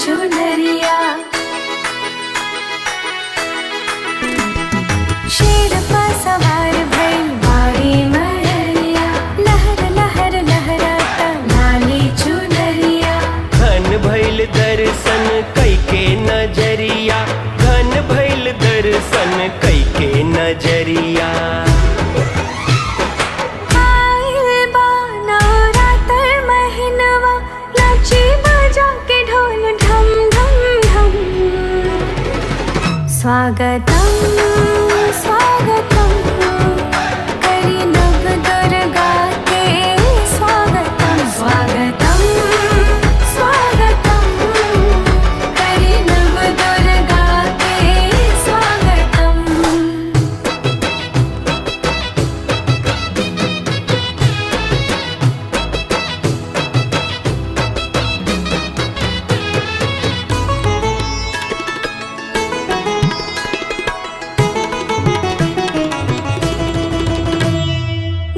चुनरिया। शेर पा सवार भइल बाड़ी मयरिया, लहर लहर लहराता लाली चुनरिया। घन भइल दर्शन कैके नजरिया, घन भइल दर्शन कैके नजरिया। स्वागतम स्वागतम करी नव दुर्गा के स्वागतम। स्वागतम स्वागतम करी नव दुर्गा के स्वागतम।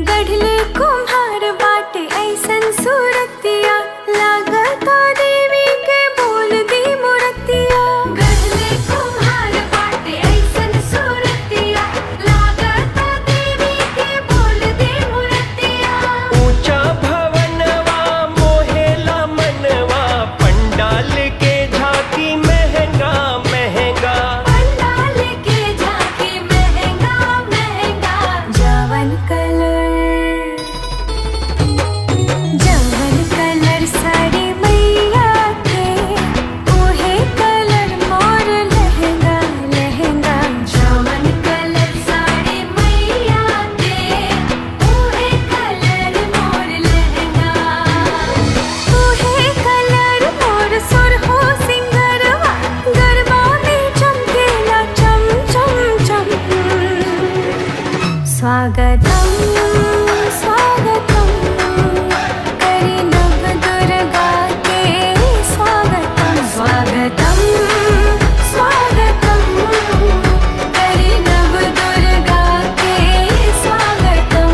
गढ़ले कुम्हार बाटे ऐसन सूरतिया, लागता देवी के बोल दी मूर्तिया। गढ़ले कुम्हार बाटे ऐसन सूरतिया, लागता देवी के बोल दी मूर्तिया। ऊंचा भवनवा मोहेला मनवा, पंडाल के झांकी महंगा महंगा। पंडाल के झांकी महंगा महंगा। जवन कलर साड़ी मैया के, ओहे कलर मोर लहंगा लहंगा। जवन कलर साड़ी मैया के, ओहे कलर मोर लहंगा। ओहे कलर मोर सुरहो सिंगरवा, गरबा में चमकेला चम चम चम। स्वागतम स्वागतम करी नव दुर्गा के स्वागतम। स्वागतम स्वागतम करी नव दुर्गा के स्वागतम।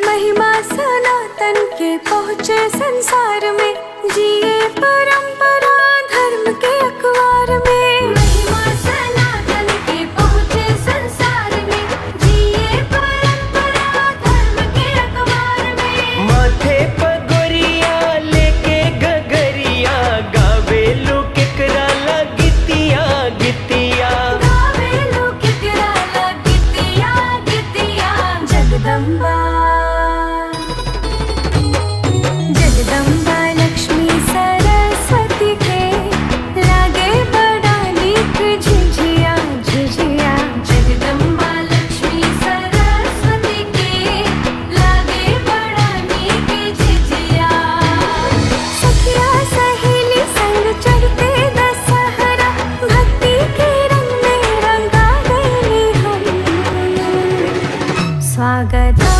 महिमा सनातन के पहुँचे संसार में, जिए परंपरा धर्म के अखबार में। महिमा सनातन के पहुँचे संसार में, जिए परंपरा धर्म के अखबार में। माथे पगोरिया लेके गगरिया, गावे लोग केकरा ला गीतिया गीतिया। गावे लोग केकरा ला गीतिया गीतिया। जगदम्बा जगदम्बा लक्ष्मी सरस्वती के, लागे बड़ा नीक झिझिया झिझिया। जगदम्बा लक्ष्मी सरस्वती के, लागे बड़ा नीक झिझिया। सखिया सहेली संग चढ़ते दशहरा, भक्ति के रंग में रंगा गए हम। स्वागतम